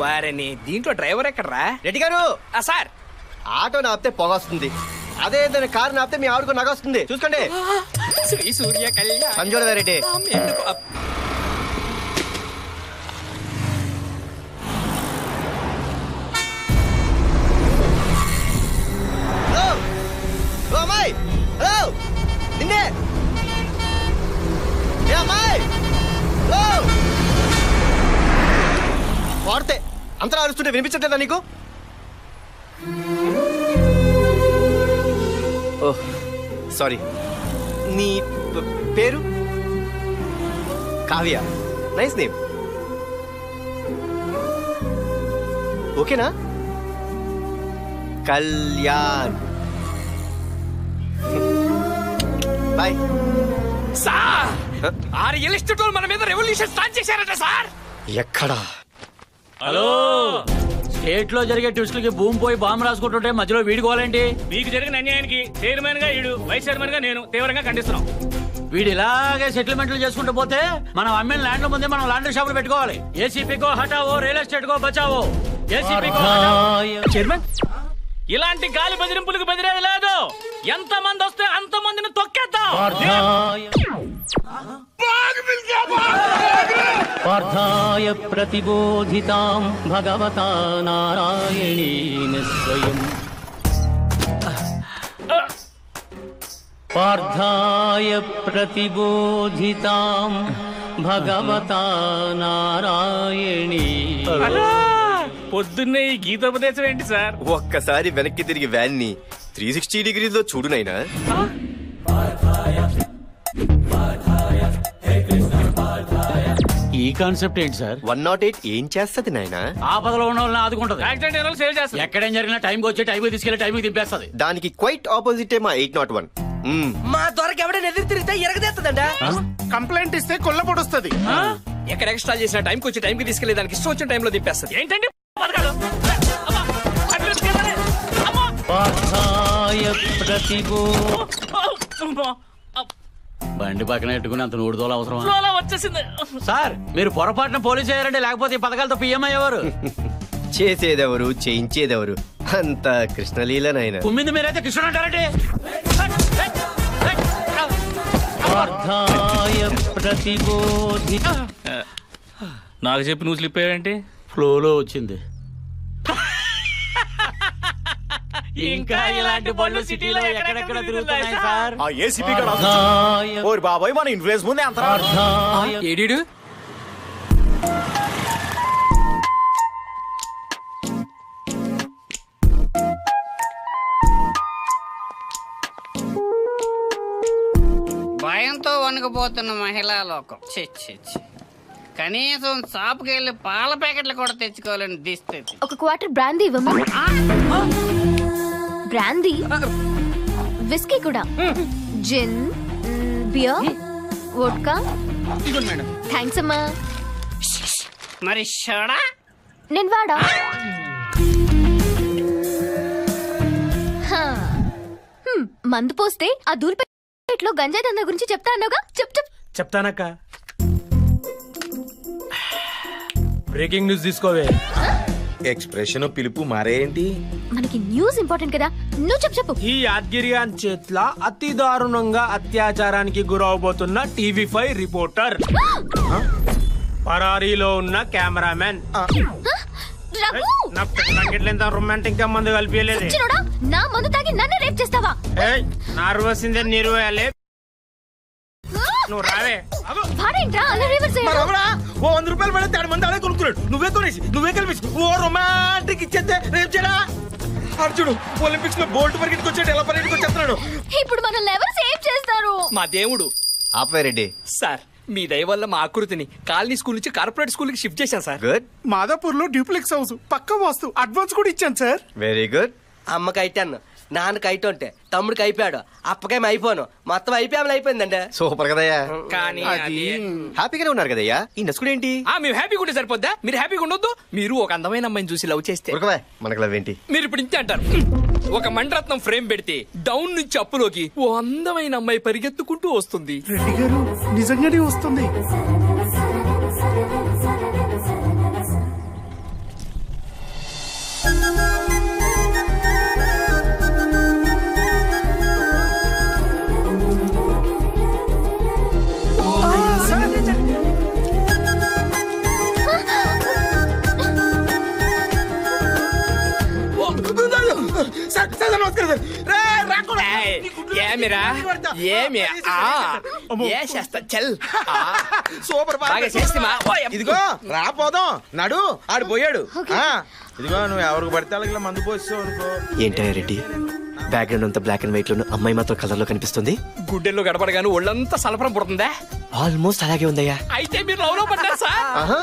వారని దీంట్లో డ్రైవర్ ఎక్కడరా? రెడ్డి గారు సార్, ఆటో నాపితే పొగ వస్తుంది, అదే ఏదైనా కారు నాపితే మీ ఆవిడకు నగ వస్తుంది. చూసుకోండి. శ్రీ సూర్య కళ్యాణ్ సంజోడ రెడ్డి. హలో అమ్మాయి, హలో నిన్నే అమ్మాయి, హలో. వాడితే అంతలా అరుస్తుంటే వినిపించట్లేదా నీకు? Oh sorry. నీ పేరు? కావ్య. Nice name. ఓకేనా? కళ్యాణ్. బాయ్. సార్, ఆ రియల్ ఎస్టేట్ వాళ్ళు మన మీద రెవల్యూషన్ స్టార్ట్ చేశారట సార్. ఎక్కడా? హలో, స్టేట్ లో జరిగే ట్విస్టులకి భూమి పోయి బాంబు రాసుకుంటుంటే మధ్యలో వీడుకోవాలేంటి? మీకు జరిగిన అన్యాయానికి చైర్మన్ గా ఈడు, వైస్ చైర్మన్ గా నేను తీవ్రంగా ఖండిస్తున్నాం. వీడు ఇలాగే సెటిల్మెంట్లు చేసుకుంటూ పోతే మనం అమ్మిన ల్యాండ్ లో ముందే మనం లాండ్రీ షాపులు పెట్టుకోవాలి. ఏసీపీకో హటావో, రియల్ ఎస్టేట్ కో బచావో. ఏసీపీకో చైర్మన్, ఇలాంటి గాలి బెదిరింపులకు బెదిరేది లేదు. ఎంత మంది వస్తే అంత మందిని తొక్కేద్దాం. పార్థాయ ప్రతిబోధితాం భగవతా నారాయణేన స్వయం. పార్థాయ ప్రతిబోధితాం భగవతా నారాయణేన. పొద్దున్నే ఈ గీతోపదేశం ఏంటి సార్? ఒక్కసారి వెనక్కి తిరిగి వ్యాన్ ని 360 డిగ్రీలో చూడు నైనా. ఈ కాన్సెప్ట్ ఏంటి సార్? 108 ఏం చేస్తది నాయనా? ఆపదలో ఉన్న వాళ్ళని ఆదుకుంటది. యాక్సిడెంట్ అయిన వాళ్ళు సేవ్ చేస్తారు. ఎక్కడేం జరిగినా టైంకి వచ్చి టైంకి తీసుకెళ్లి టైంకి దింపేస్తుంది. దానికి క్వైట్ ఆపోజిట్ మా 801. మా దొరకు ఎవడైనా ఎదురు తిరిగితే ఎరగదేస్తుందంట. కంప్లైంట్ ఇస్తే కొల్లబొడుస్తుంది. ఎక్కడ ఎక్స్ట్రా చేసిన టైంకి వచ్చి టైంకి తీసుకెళ్లే దానికి ఇష్టం వచ్చిన టైంలో దింపేస్తుంది. ఏంటండి పార్థాయ ప్రతిబో. బండి పక్కన పెట్టుకుని అంత నూడుదోలు అవసరం వచ్చేసింది సార్? మీరు పొరపాటున పోలీసు అయ్యారంటే, లేకపోతే ఈ పథకాలతో పిఎం అయ్యేవారు. చేసేదెవరు, చేయించేదెవరు? అంత కృష్ణలీలనైనా. కుమ్మింది మీరైతే కృష్ణుడు అంటారంటే. పార్థాయ ప్రతిబోధి. నాకు చెప్పి నువ్వు స్లిప్ అయ్యావేంటి? ఫ్లోలో వచ్చింది. ఇంకా ఇలాంటి బళ్ళు సిటీలో ఎక్కడెక్కడ తిరుగుతున్నాయి సార్? ఆ ఏసీపీ ఓరి బాబాయ్, మన ఇన్ఫ్లుయెన్స్ ముందే అంత. ఏడీడు భయంతో వణుకుపోతున్న మహిళా లోకం. కనీసం షాపుకి వెళ్ళి పాల ప్యాకెట్లు కూడా తెచ్చుకోవాలని దిస్థితి. ఒక క్వార్టర్ బ్రాందీ ఇవ్వమా? బ్రాందీ, విస్కీ కూడా, జిన్, బియర్, వోడ్కా. థ్యాంక్స్ అమ్మా. మరి షోడా? నేను వాడా. మందు పోస్తే ఆ దూల్పేటలో గంజాయి దందా గురించి చెప్తా అన్నావుగా, చెప్తానక్క. బ్రేకింగ్ న్యూస్ తీసుకోవే. ఎక్స్ప్రెషన్ పిలుపు మారేంటి? మనకి న్యూస్ ఇంపార్టెంట్ కదా, నువ్వు చెప్పు. ఈ యాద్గిరియాన్ చేట్ల అతి దారుణంగా అత్యాచారానికి గురవబోతున్న టీవీ5 రిపోర్టర్, పరారీలో ఉన్న కెమెరామెన్. నా పెళ్ళంగిట్లేంత రొమాంటిక్ గా మందు కలిపియలేదు. నా మందు తాగి నన్ను రేప్ చేస్తావా? నార్వసిందే నీరువేయాలి. నువ్వు రావే. ఓ 100 రూపాయలు పడితే 3 మంది అడే కొనుక్కున్నాడు. నువ్వే కొనేసి నువ్వే కలిపేసి ఓ రొమాంటిక్ ఇచ్చేస్తే రేపు చేయడా? అర్జుడు ఒలింపిక్స్ లో బోల్ట్ పరిగెత్తుకు వచ్చాడు, ఎలా పరిగెత్తుకు వచ్చేస్తున్నాడు. ఇప్పుడు మనల్ని ఎవరు సేవ్ చేస్తారు? మా దేవుడు. ఆపేరెడ్డి సార్, మీ దయ వల్ల మా ఆకృతిని కాలనీ స్కూల్ నుంచి కార్పొరేట్ స్కూల్ కి షిఫ్ట్ చేశాను సార్. గుడ్. మాదాపూర్ లో డ్యూప్లెక్స్ హౌస్ పక్క వాస్తు అడ్వాన్స్ కూడా ఇచ్చాను సార్. Very good. అమ్మకి అయిటాను, నాన్నకి అయిటుంటే తమ్ముడికి అయిపోయాడు, అప్పకేం అయిపోను, మొత్తం అయిపోయామని అయిపోయిందండి. సూపర్ కదయ్యా. కానీ హ్యాపీగానే ఉన్నారు కదయ్యా. ఈ నసుకుడు ఏంటి? మేము హ్యాపీగా ఉంటే సరిపోద్దా? మీరు హ్యాపీగా ఉండొద్దు? మీరు ఒక అందమైన అమ్మాయిని చూసి లవ్ చేస్తే మనకు లవ్ ఏంటి? మీరు ఇప్పుడు ఇంతే అంటారు. ఒక మణిరత్నం ఫ్రేమ్ పెడితే డౌన్ నుంచి అప్పులోకి ఓ అందమైన అమ్మాయి పరిగెత్తుకుంటూ వస్తుంది. రెడ్డి గారు నిజంగానే వస్తుంది. ఏమిరా ఏమి ఏ చేస్తా చల్ సూపర్ బాగా చేస్తిమా ఇదిగో రాపోదాం నడు ఆడు పోయాడు ఇదిగో నువ్వు ఎవరికి పడితే అలాగే మందు పోస్తావు అనుకో. ఏంటయ్యా రెడ్డి, బ్యాక్గ్రౌండ్ అంతా బ్లాక్ అండ్ వైట్ లో అమ్మాయి మాత్రం కలర్ లో కనిపిస్తుంది. గుడ్డెల్లో గడపడగాను ఒళ్ళంతా సలపరం పుడుతుందా? ఆల్మోస్ట్ అలాగే ఉందయ్యా. అయితే మీరు లవ్ లో పడ్డారు సార్. ఆహా.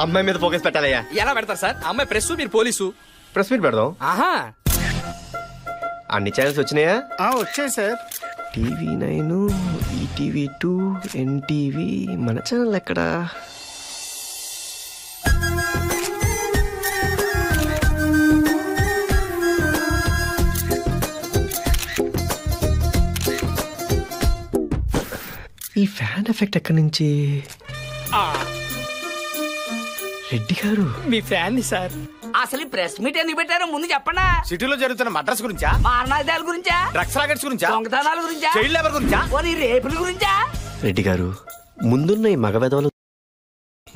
అమ్మాయి మీద ఫోకస్ పెట్టాలయ్యా. ఎలా పెడతారు సార్? అమ్మాయి ప్రెస్, మీరు పోలీసు. ప్రెస్ మీట్ పెడదాం. ఆహా, అన్ని ఛానల్స్ వచ్చినాయా? వచ్చాయి సార్. TV9, ETV2, NTV. మన ఛానల్ ఎక్కడా? ఈ ఫ్యాన్ ఎఫెక్ట్ ఎక్కడి నుంచి? రెడ్డి గారు మీ ఫ్యాన్ సార్. అసలు ప్రెస్ మీట్ ఎందుకు పెట్టారో ముందు చెప్పండా. సిటీలో జరుగుతున్న మడ్రస్ గురించా, మారణాదాల గురించా, డ్రగ్స్ రాకెట్స్ గురించా, దొంగతనాల గురించా, చైల్డ్ లేబర్ గురించా, పోనీ రేపుల గురించా? రెడ్డి గారు ముందున్న ఈ మగ వెధవలు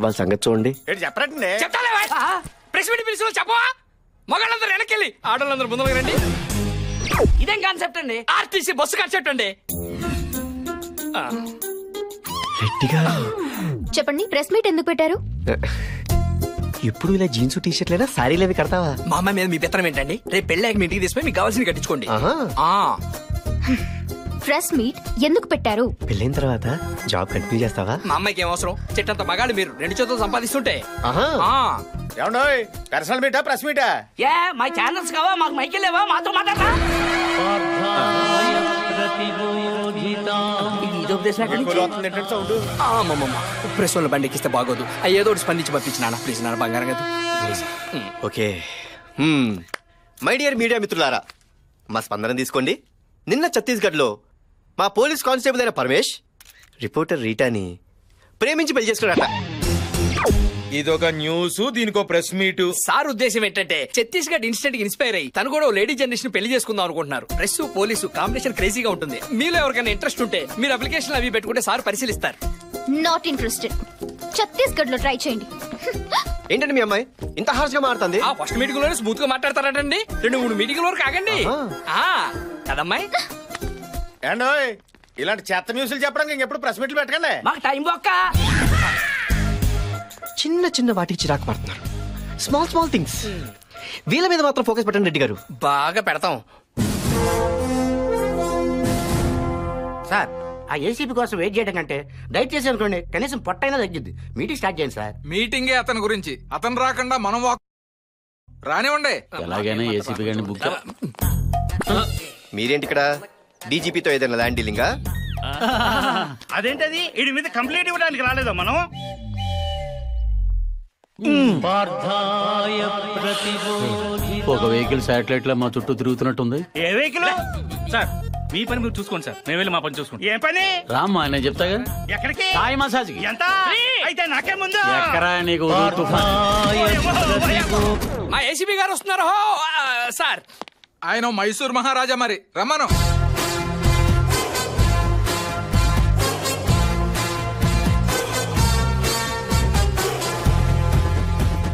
వాళ్ళ సంగతి చూడండి. ఏంటి చెప్పరండి. చెప్తాలే ప్రెస్ మీట్ పిలిచి చెప్పవా? మగాళ్ళందరూ వెనకెళ్ళి ఆడవాళ్ళందరూ ముందుకు రండి. ఇదేం కాన్సెప్ట్ అండి? ఆర్టీసీ బస్సు కాన్సెప్ట్ అండి. రెడ్డి గారు చెప్పండి, ప్రెస్ మీట్ ఎందుకు పెట్టారు? ఎప్పుడు ఇలా జీన్స్ టీ షర్ట్లైనా శారీలు అవి కడతావా? మా అమ్మాయి మీద మీ పెత్తనం ఏంటండి? రేపు పెళ్ళాక మీ ఇంటికి తీసుకుని మీకు కావాల్సింది కట్టించుకోండి. ప్రెస్ మీట్ ఎందుకు పెట్టారు? పెళ్ళైన తర్వాత జాబ్ కంటిన్యూ చేస్తావా? మా అమ్మాయికి ఏం అవసరం? చెట్టంత మగాళ్ళు మీరు 2 చేతులు సంపాదిస్తుంటే. ఏమండోయ్, పర్సనల్ మీటా ప్రెస్ మీటా? ఏ మా ఛానల్స్ కావా? మాకు మైకిల్ లేవా? మాతో మాట్లాడరా? ప్రెస్ వాళ్ళ బండి ఎక్కిస్తే బాగోదు. ఏదో ఒకటి స్పందించి పంపించినా ప్లీజ్ నాన్న, బంగారం కదా. ఓకే. మై డియర్ మీడియా మిత్రులారా, మా స్పందన తీసుకోండి. నిన్న ఛత్తీస్గఢ్ లో మా పోలీస్ కానిస్టేబుల్ అయిన పరమేష్ రిపోర్టర్ రీటాని ప్రేమించి పెళ్లి చేసుకున్నాడట. ఇదొక న్యూస్, దీనికో ప్రెస్ మీట్. సార్ ఉద్దేశం ఏంటంటే ఛత్తీస్గఢ్ ఇన్స్టెంట్ ఇన్స్పైర్ అయ్యి తను కూడా లేడీ జనరేషన్ పెళ్లి చేసుకుందాం అనుకుంటున్నారు. ప్రెస్ పోలీసు కాంబినేషన్ క్రేజీగా ఉంటుంది. మీలో ఎవరికైనా ఇంట్రెస్ట్ ఉంటే మీరు అప్లికేషన్ అవి పెట్టుకుంటే సార్ పరిశీలిస్తారు. Not interested. ఛత్తీస్గఢ్ లో ట్రై చేయండి. ఏంటండి మీ అమ్మాయి ఇంత హార్ష్ గా మారుతుంది? ఆ ఫస్ట్ మీటింగ్ లోనే స్మూత్ గా మాట్లాడతారటండి. 2-3 మీటింగ్ వరకు ఆగండి. కదమ్మాయి? ఏండోయ్, ఇలాంటి చెత్త న్యూస్లు చెప్పడానికి ఇంకెప్పుడు ప్రెస్ మీట్లు పెట్టకండి. మాకు టైం బొక్క. చిన్న చిన్న వాటికి చిరాకు పడుతున్నారు. స్మాల్ స్మాల్ థింగ్స్ వీళ్ళ మీద మాత్రం ఫోకస్ పెట్టండి రెడ్డి గారు. బాగా పెడతాం సార్. ఆ ఏసీపీ కోసం వెయిట్ చేయడం కంటే డైట్ చేసి అనుకోండి, కనీసం పొట్టైనా తగ్గిద్ది. మీటింగ్ స్టార్ట్ చేయండి సార్. మీటింగే అతని గురించి, అతను రాకుండా మనం రానివ్వండి. ఎలాగైనా ఏసీపీ గారిని బుక్. మీరేంటి ఇక్కడ? డీజీపీతో ఏదైనా ల్యాండ్ డీలింగా? అదేంటది? వీడి మీద కంప్లైంట్ ఇవ్వడానికి రాలేదా మనం? ఒక వెహికల్ శాటిలైట్ లో మా చుట్టూ తిరుగుతున్నట్టుంది. ఏ వెహికల్? సార్ మీ పని మీరు చూసుకోండి సార్, మేము వెళ్ళి మా పని చూసుకుంటాం. ఏం పని? రామ్మా, నేను చెప్తాగా. ఎక్కడికి? థాయ్ మసాజ్ కి. ఎంత? అయితే నాకే ముందు. ఎక్కరా నీకు మా ఏసీపీ గారు వస్తున్నారు సార్. ఆయన మైసూర్ మహారాజా, మరి రమ్మను.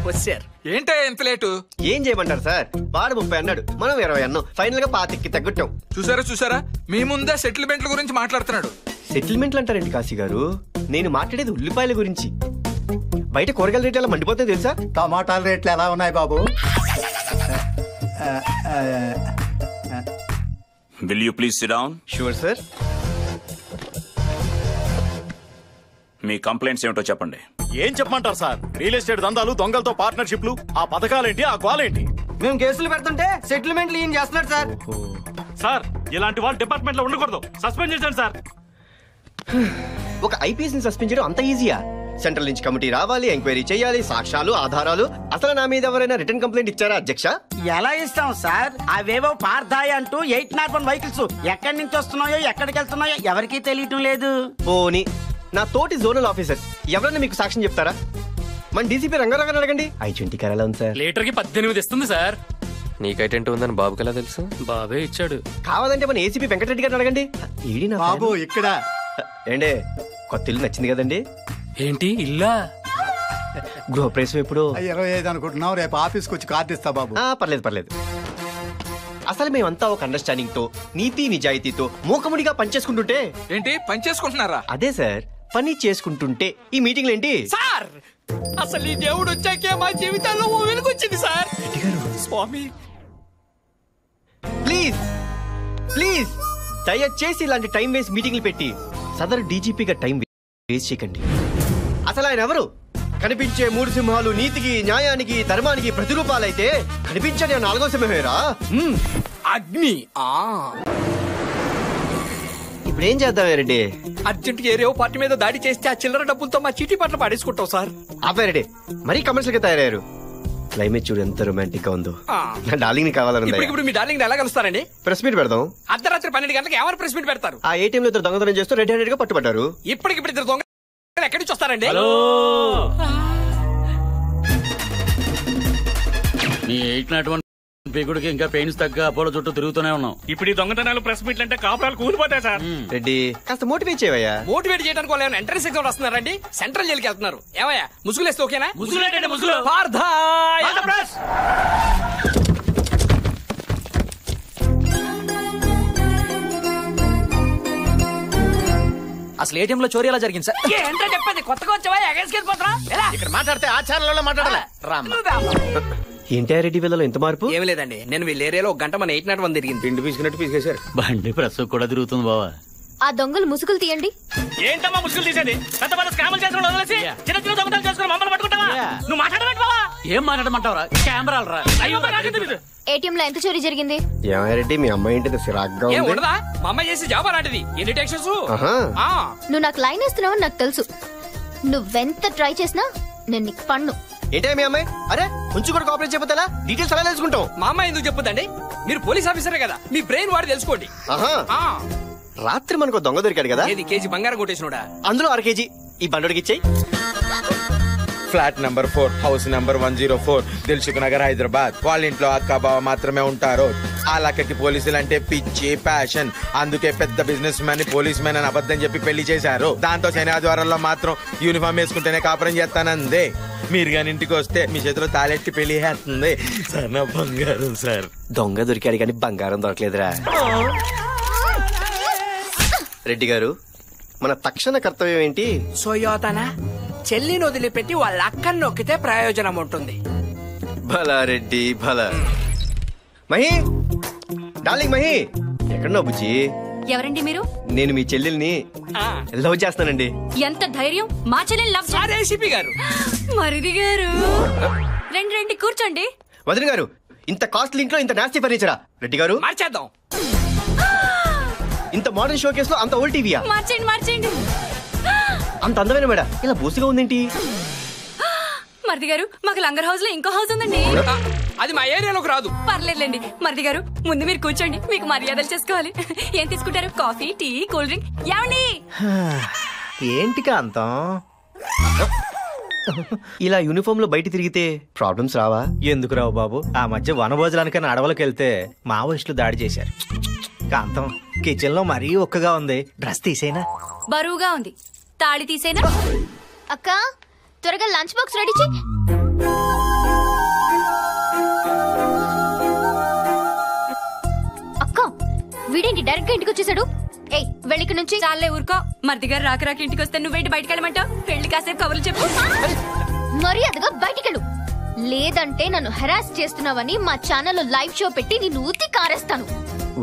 వచ్చారు. ఏంటే ఎంత లేటు? ఏం చేయమంటారు సార్? వాడు 30 అన్నాడు, మనం 20 అన్నాం. ఫైనల్ గా 25కి తగ్గట్టాం. చూసారా మీ ముందే సెటిల్మెంట్ల గురించి మాట్లాడుతున్నాడు. సెటిల్మెంట్లు అంటారండి కాశీ గారు? నేను మాట్లాడేది ఉల్లిపాయల గురించి. బయట కూరగాయల రేట్లు ఎలా మండిపోతాయి తెలుసా? టమాటాల రేట్లు ఎలా ఉన్నాయి బాబు? Will you please sit down? Sure sir. Me complaints ఏమిటో చెప్పండి. ఏం చెప్పమంటారు సార్? రియల్ ఎస్టేట్ దందాలు, దొంగలతో పార్ట్నర్షిప్లు, ఆ పథకాలేంటి, ఆ గోలేంటి? మేము కేసులు పెడుతుంటే సెటిల్మెంట్లు ఏం చేస్తున్నాడు సార్? సార్ ఇలాంటి వాళ్ళు డిపార్ట్మెంట్ లో ఉండకూడదు, సస్పెండ్ చేశాను సార్. ఒక ఐపీఎస్ ని సస్పెండ్ చేయడం అంత ఈజీయా? సెంట్రల్ నుంచి కమిటీ రావాలి, ఎంక్వైరీ చేయాలి, సాక్ష్యాలు, ఆధారాలు. అసలు నా మీద ఎవరైనా రిటర్న్ కంప్లైంట్ ఇచ్చారా అధ్యక్ష? ఎలా ఇస్తాం సార్? అవేవో పార్థాయి అంటూ 801 వెహికల్స్ ఎక్కడి నుంచి వస్తున్నాయో ఎక్కడికి వెళ్తున్నాయో ఎవరికీ తెలియటం లేదు. పోనీ నా తోటి జోనల్ ఆఫీసర్స్ ఎవరైనా మీకు సాక్ష్యం చెప్తారా? మన డీసీపీ రంగారావు గారిని అడగండి. I-20 కార్ ఎలా ఉంది సార్? లీటర్ కి 18 ఇస్తుంది సార్. నీకైటెంట్ ఉందని బాబుకి ఎలా తెలుసు? బాబే ఇచ్చాడు. కావాలంటే మన ఏసీపీ వెంకటరెడ్డి గారిని అడగండి. ఏడి నా బాబు ఇక్కడ ఏండే కొత్త ఇల్లు నచ్చింది కదండి? ఏంటి ఇల్లా? గృహప్రవేశం ఎప్పుడు? 25 అనుకుంటున్నావు. రేపు ఆఫీస్కి వచ్చి కార్డు ఇస్తా బాబు. పర్లేదు. అసలు మేమంతా ఒక అండర్స్టాండింగ్ తో నీతి నిజాయితీతో మూకముడిగా పనిచేసుకుంటుంటే. ఏంటి పని చేసుకుంటున్నారా? అదే సార్, పని చేసుకుంటుంటే ఈ మీటింగ్లు ఏంటి సార్? అసలు ఈ దేవుడు వచ్చాకే మా జీవితాల్లో ఓ వెలుగొచ్చింది సార్. స్వామి ప్లీజ్ ప్లీజ్ దయచేసి ఇలాంటి టైం వేస్ట్ మీటింగ్లు పెట్టి సదరు డీజీపీగా టైం వేస్ట్ చేయకండి. అసలు ఆయన ఎవరు? కనిపించే 3 సింహాలు నీతికి న్యాయానికి ధర్మానికి ప్రతిరూపాలైతే కనిపించని 4వ సింహమేరా అగ్ని. ఇప్పుడు ఏం చేద్దాం రెడ్డి? అర్జెంట్ ఏరేవో పార్టీ మీద దాడి చేస్తే ఆ చిల్లర డబ్బులతో మా చీటీ పట్ల పాడేసుకుంటాం సార్. రెడ్డి మరీ కమర్షియల్ గా తయారయ్యారు. క్లైమేట్ చూడు ఎంత రొమాంటిక్ గా ఉందో. నా డార్లింగ్ ని కావాలని. ఇప్పుడు మీ డార్లింగ్ ఎలా కలుస్తారండి? ప్రెస్ మీట్ పెడదాం. అర్ధరాత్రి 12 గంటలకు ఎవరు ప్రెస్ మీట్ పెడతారు? ఆ ఏటీఎం లో 2 దొంగతనం చేస్తూ రెడ్ హ్యాండెడ్ గా పట్టుబడ్డారు. ఇప్పటికిప్పుడు 2 దొంగ ఎక్కడి నుంచి వస్తారండి? నీ 801 పీకుడికి ఇంకా పెయిన్స్ తగ్గ అపోలో చుట్టూ తిరుగుతూనే ఉన్నాం. ఇప్పుడు ఈ దొంగతనాలు ప్రెస్ మీట్లు అంటే కాపురాలు కూలిపోతాయి సార్. రెడ్డి కాస్త మోటివేట్ చేయవయ్యా. మోటివేట్ చేయడానికి వాళ్ళు ఎంట్రన్స్ ఎగ్జామ్ వస్తున్నారండి. సెంట్రల్ జైలుకి వెళ్తున్నారు. ఏమయ్యా ముసుగులేస్తే ఓకేనా? ముసుగులేంటే ముసుగులు. అసలు ఏటీఎం లో చోరీ ఎలా జరిగింది సార్? ఏంటో చెప్పండి. కొత్తగా వచ్చావా? ఎగేసుకెళ్ళిపోతున్నా? ఇక్కడ మాట్లాడితే ఆ ఛానల్లో మాట్లాడాలి. ఏంటి రెడ్డి వీళ్ళలో ఎంత మార్పు? ఏం లేదండి, నేను వీళ్ళ ఏరియాలో 1 గంట మన 801 తిరిగింది. పిండి పీసుకున్నట్టు పీసుకేశారు. బండి ప్రెస్ కూడా తిరుగుతుంది బావా. ఆ దొంగలు ముసుగులు తీయండి. ఏంటమ్మా ముసుగులు తీసేది? పెద్ద పెద్ద స్కాములు చేసుకుని వదిలేసి చిన్న చిన్న దొంగతనాలు చేసుకుని మమ్మల్ని పట్టుకుంటావా? నువ్వు మాట్లాడబెట్టు బావా. ఏం మాట్లాడమంటావరా? కెమెరాలు రా. అయ్యో నాకేంది? ఏటీఎం లో ఎంత చోరీ జరిగింది? రెడ్డి మీ అమ్మాయి ఏంటి సిరాగ్గా ఏం ఉంది? ఉండదా? మా అమ్మాయి చేసి జాబ్ అలాంటిది. ఎన్ని టెక్షన్స్? నువ్వు నాకు లైన్ వేస్తున్నావని నాకు తెలుసు. నువ్వెంత ట్రై చేసినా నేను నీకు పన్ను. ఏంటే మీ అమ్మాయి? అరే కొంచెం కూడా కోఆపరేట్ చేయకపోతే డీటెయిల్స్ అలా తెలుసుకుంటాం. మా అమ్మాయి ఎందుకు చెప్పుదండి? మీరు పోలీస్ ఆఫీసరే కదా, మీ బ్రెయిన్ వాడి తెలుసుకోండి. రాత్రి మనకు దొంగ దొరికాడు కదా. ఏది కేజీ బంగారం కొట్టేసినోడా? అందులో 1/2 కేజీ ఈ బండోడికి ఇచ్చేయి. Flat number 4 house number 104 Dilsukh Nagar Hyderabad. వాళ్ళ ఇంట్లో అక్క బావ మాత్రమే ఉంటారు. ఆ లక్కకి పోలీసులు అంటే పిచ్చి ప్యాషన్. అందుకే పెద్ద బిజినెస్ మ్యాన్ పోలీస్ మ్యాన్ అని అబద్ధం చెప్పి పెళ్లి చేశారు. దాంతో శని ఆదివారాల్లో మాత్రం యూనిఫామ్ వేసుకుంటేనే కాపురం చేస్తానందే. మీరు కానీ ఇంటికి వస్తే మీ చేతిలో తాళెట్టి పెళ్లి చేస్తుంది సార్. నా బంగారం సార్. దొంగ దొరికాడు కానీ బంగారం దొరకలేదురా. రెడ్డి గారు మన తక్షణ కర్తవ్యం ఏంటి? సోయోతనా చెల్లిని వదిలిపెట్టి వాళ్ళ అక్కని నొక్కితే ప్రయోజనం ఉంటుంది. భలా రెడ్డి భలా. మహి డార్లింగ్ మహి ఎక్కడున్నావు బుజ్జి? ఎవరండి మీరు? నేను మీ చెల్లెల్ని లవ్ చేస్తానండి. ఎంత ధైర్యం మా చెల్లెల్ని లవ్ ఏసీపీ గారు? మరిది గారు రండి రండి కూర్చోండి. వదిన గారు ఇంత కాస్ట్లీ ఇంట్లో ఇంత నాస్తి ఫర్నిచరా? రెడ్డి గారు మార్చేద్దాం. ఇంత మోడర్న్ షోకేస్ లో అంత ఓల్డ్ టీవీయా? మార్చండి మార్చండి. అంత అందమైన మేడ ఇలా బూసిగా ఉందేంటి? మరిది గారు మాకు లంగర్ హౌస్ లో ఇంకో హౌస్ ఉందండి. అది మా ఏరియాలోకి రాదు. పర్లేదులేండి మరిది గారు, ముందు మీరు కూర్చోండి, మీకు మర్యాదలు చేసుకోవాలి. ఏం తీసుకుంటారు? Coffee, tea, cool drink? ఏమండి? ఏంటి కాంతం ఇలా యూనిఫామ్ లో బయట తిరిగితే ప్రాబ్లమ్స్ రావా? ఎందుకు రావు బాబు? ఆ మధ్య వనభోజనానికన్నా అడవులకు వెళ్తే మావోయిస్టులు దాడి చేశారు. కాంతం కిచెన్ లో మరీ ఒక్కగా ఉంది. డ్రెస్ తీసేనా? బరువుగా ఉంది. తాళి తీసేనా? అక్క త్వరగా లంచ్ బాక్స్ రెడీ చేయి. అక్క వీడేంటి డైరెక్ట్ గా ఇంటికి వచ్చేసాడు? ఏయ్ వెళ్ళిక నుంచి. చాలే ఊరుకో. మరిది గారు రాక రాక ఇంటికి వస్తే నువ్వేంటి బయటకు వెళ్ళమంటావు? పెళ్లి కాసేపు కబుర్లు చెప్పు. మర్యాదగా బయటికెళ్ళు, లేదంటే నన్ను హెరాస్ చేస్తున్నావని మా ఛానల్లో లైవ్ షో పెట్టి నిన్ను ఊతి కారేస్తాను.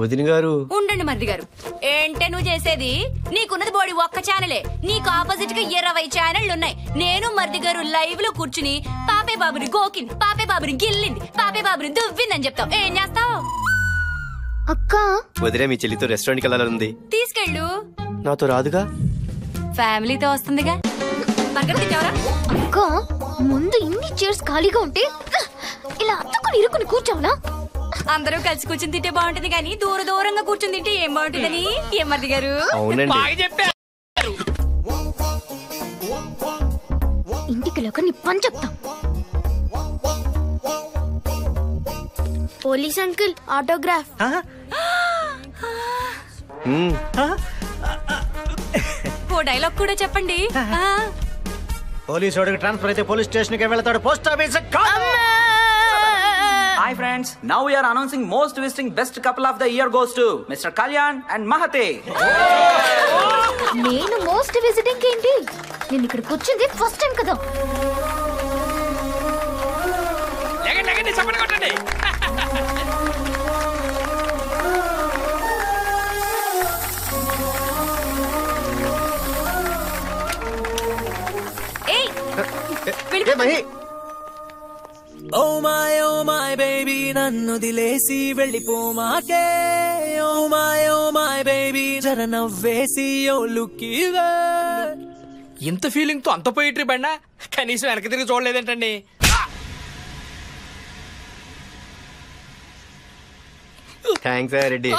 వదిన గారు ఉండండి మరిది గారు. ఏంటే నువ్వు చేసేది? నీకున్నది బోడి ఒక్క ఛానలే, నీకు ఆపోజిట్ గా 20 ఛానళ్లు ఉన్నాయి. నేను మరిది గారు లైవ్ లో కూర్చుని పాపే బాబుని గోకింది, పాపే బాబుని గిల్లింది, పాపే బాబుని దువ్విందని చెప్తావు. ఏం చేస్తావు? అక్క వదిలే మీ చెల్లితో రెస్టారెంట్ కి వెళ్ళాలంది. తీసుకెళ్ళు. నాతో రాదుగా? ఫ్యామిలీతో వస్తుందిగా. బర్గర్ తింటావరా? అక్క ముందు ఇన్ని చైర్స్ ఖాళీగా ఉంటే ఇలా అత్తుకుని ఇరుకుని కూర్చోవాలా? అందరూ కలిసి కూర్చుని తింటే బాగుంటుంది కానీ దూర దూరంగా కూర్చుని తింటే ఏం బాగుంటుందని. ఏం మరిది గారు? ఇంటికి లోక నీ పని చెప్తాం. Police uncle autograph. ఓ డైలాగ్ కూడా చెప్పండి. పోలీసు వాడికి ట్రాన్స్ఫర్ అయితే పోలీస్ స్టేషన్ కి వెళ్తాడు, post office. Hi friends, now we are announcing most visiting best couple of the year goes to Mr. Kalyan and Mahate. నేను మోస్ట్ విజిటింగ్ ఏంటి? నేను ఇక్కడికి వచ్చింది ఫస్ట్ టైం కదా. లేకండి చప్పటి కొట్టండి. ఏ మహి ఓ మై బేబీ నన్ను దిలేసి వెళ్ళిపోమాకే ఓ మై బేబీ జర నవ్వేసి ఓ లుక్కివే. ఇంత ఫీలింగ్ తో అంత పోయిట్రీ బండా కనీసం వెనక తిరిగి చూడలేదేంటండి? థ్యాంక్స్ రెడ్డి.